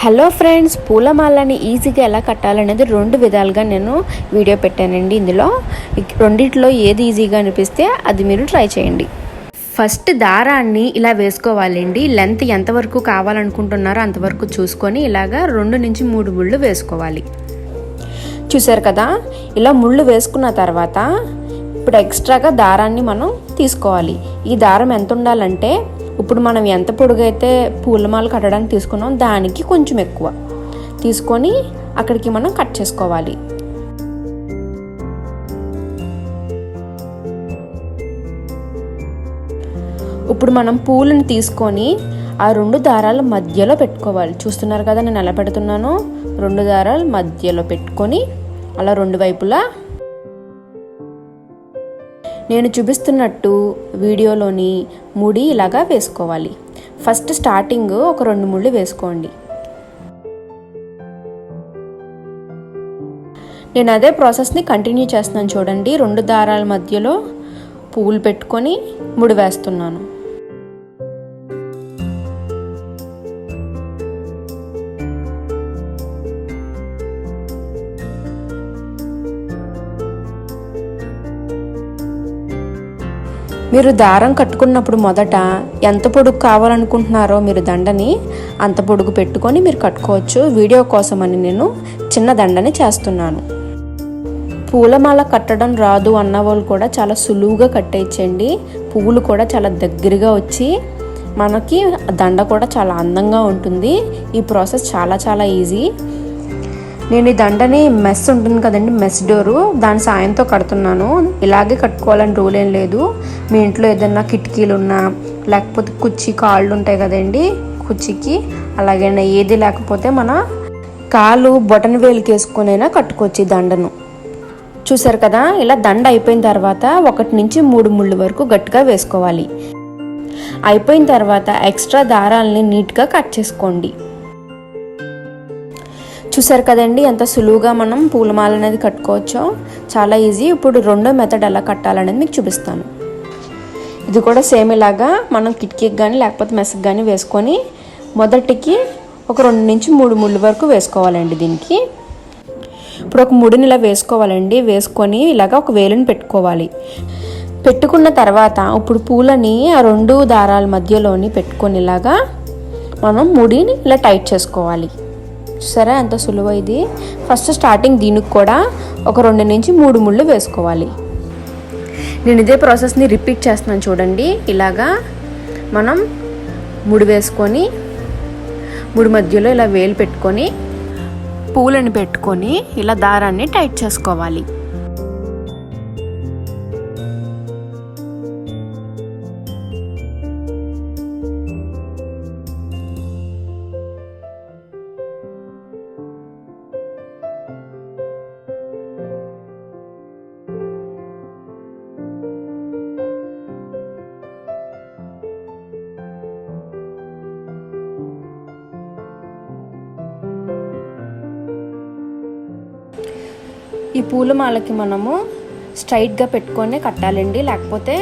Hello friends, పూలమాలని ఈజీగా ఎలా కట్టాలనేది 2 విధాలుగా నేను వీడియో పెట్టానండి. ఇందులో రెండిట్లో ఏది ఈజీగా అనిపిస్తే అది మీరు ట్రై చేయండి. ఫస్ట్ దారాన్ని ఇలా వేసుకోవాలండి. లెంత్ ఎంతవరకు కావాలనుకుంటున్నారో అంతవరకు చూసుకొని ఇలాగా 2 నుంచి 3 ముళ్ళు వేసుకోవాలి. చూసారు కదా, ఇలా ముళ్ళు వేసుకున్న తర్వాత ఇప్పుడు ఎక్స్ట్రాగా దారాన్ని మనం తీసుకోవాలి. ఈ దారం ఎంత ఉండాలంటే ఇప్పుడు మనం ఎంత పొడుగైతే పూలమాల కట్టడానికి తీసుకున్నాం దానికి కొంచెం ఎక్కువ తీసుకొని అక్కడికి మనం కట్ చేసుకోవాలి. ఇప్పుడు మనం పూలను తీసుకొని ఆ 2 దారాల మధ్యలో పెట్టుకోవాలి. చూస్తున్నారు కదా నేను ఎలా పెడుతున్నానో, 2 దారాల మధ్యలో పెట్టుకొని అలా 2 వైపులా నేను చూపిస్తున్నట్టు వీడియోలోని ముడి ఇలాగా వేసుకోవాలి. ఫస్ట్ స్టార్టింగ్ ఒక 2 ముళ్ళు వేసుకోండి. నేను అదే ప్రాసెస్ని కంటిన్యూ చేస్తున్నాను చూడండి. 2 దారాల మధ్యలో పువ్వులు పెట్టుకొని ముడి వేస్తున్నాను. మీరు దారం కట్టుకున్నప్పుడు మొదట ఎంత పొడుగు కావాలనుకుంటున్నారో మీరు దండని అంత పొడుగు పెట్టుకొని మీరు కట్టుకోవచ్చు. వీడియో కోసమని నేను చిన్న దండని చేస్తున్నాను. పూలమాల కట్టడం రాదు అన్న వాళ్ళు కూడా చాలా సులువుగా కట్టేయచ్చండి. పువ్వులు కూడా చాలా దగ్గరగా వచ్చి మనకి దండ కూడా చాలా అందంగా ఉంటుంది. ఈ ప్రాసెస్ చాలా ఈజీ. నేను ఈ దండని మెస్ ఉంటుంది కదండి, మెస్ డోరు, దాని సాయంతో కడుతున్నాను. ఇలాగే కట్టుకోవాలని రూల్ ఏం లేదు. మీ ఇంట్లో ఏదైనా కిటికీలు ఉన్నా లేకపోతే కుర్చీ కాళ్ళు ఉంటాయి కదండి, కుర్చీకి అలాగైనా ఏది లేకపోతే మన కాలు బొటన వేలుకి వేసుకొనైనా కట్టుకోవచ్చు ఈ దండను. చూసారు కదా, ఇలా దండ అయిపోయిన తర్వాత 1 నుంచి 3 ముళ్ళు వరకు గట్టిగా వేసుకోవాలి. అయిపోయిన తర్వాత ఎక్స్ట్రా దారాలని నీట్గా కట్ చేసుకోండి. చూసారు కదండి ఎంత సులువుగా మనం పూలమాల అనేది కట్టుకోవచ్చో, చాలా ఈజీ. ఇప్పుడు రెండో మెథడ్ ఎలా కట్టాలనేది మీకు చూపిస్తాను. ఇది కూడా సేమ్ ఇలాగా మనం కిటికీకి కానీ లేకపోతే మెస్కి కానీ వేసుకొని మొదటికి ఒక 2 నుంచి 3 ముళ్ళు వరకు వేసుకోవాలండి. దీనికి ఇప్పుడు ఒక ముడిని ఇలా వేసుకోవాలండి. వేసుకొని ఇలాగా ఒక వేలుని పెట్టుకోవాలి. పెట్టుకున్న తర్వాత ఇప్పుడు పూలని ఆ 2 దారాల మధ్యలోని పెట్టుకొని ఇలాగా మనం ముడిని ఇలా టైట్ చేసుకోవాలి. సరే, ఎంత సులువు ఇది. ఫస్ట్ స్టార్టింగ్ దీనికి కూడా ఒక 2 నుంచి 3 ముళ్ళు వేసుకోవాలి. నేను ఇదే ప్రాసెస్ని రిపీట్ చేస్తున్నాను చూడండి. ఇలాగా మనం ముడి వేసుకొని ముడి మధ్యలో ఇలా వేలు పెట్టుకొని పూలని పెట్టుకొని ఇలా దారాన్ని టైట్ చేసుకోవాలి. ఈ పూలమాలకి మనము స్ట్రైట్గా పెట్టుకొని కట్టాలండి, లేకపోతే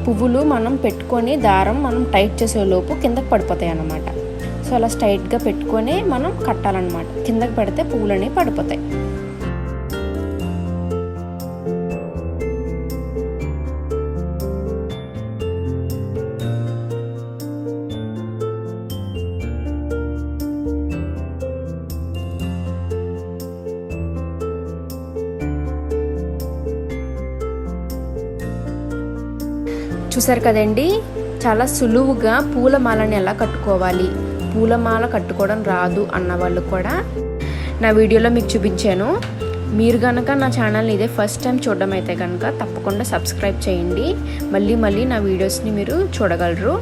పువ్వులు మనం పెట్టుకొని దారం మనం టైట్ చేసేలోపు కిందకి పడిపోతాయి అన్నమాట. సో అలా స్ట్రైట్గా పెట్టుకొని మనం కట్టాలన్నమాట. కిందకి పడితే పువ్వులని పడిపోతాయి. చూసారు కదండి, చాలా సులువుగా పూలమాలని ఎలా కట్టుకోవాలి, పూలమాల కట్టుకోవడం రాదు అన్న వాళ్ళు కూడా నా వీడియోలో మీకు చూపించాను. మీరు కనుక నా ఛానల్ని ఇదే ఫస్ట్ టైం చూడడం అయితే కనుక తప్పకుండా సబ్స్క్రైబ్ చేయండి. మళ్ళీ నా వీడియోస్ని మీరు చూడగలరు.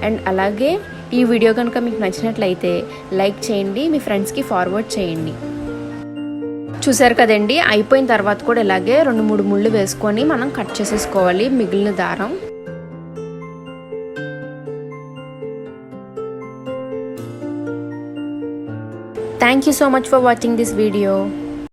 అండ్ అలాగే ఈ వీడియో కనుక మీకు నచ్చినట్లయితే లైక్ చేయండి, మీ ఫ్రెండ్స్కి ఫార్వర్డ్ చేయండి. చూసారు కదండి, అయిపోయిన తర్వాత కూడా ఇలాగే 2-3 ముళ్ళు వేసుకొని మనం కట్ చేసేసుకోవాలి మిగిలిన దారం. Thank you so much for watching this video.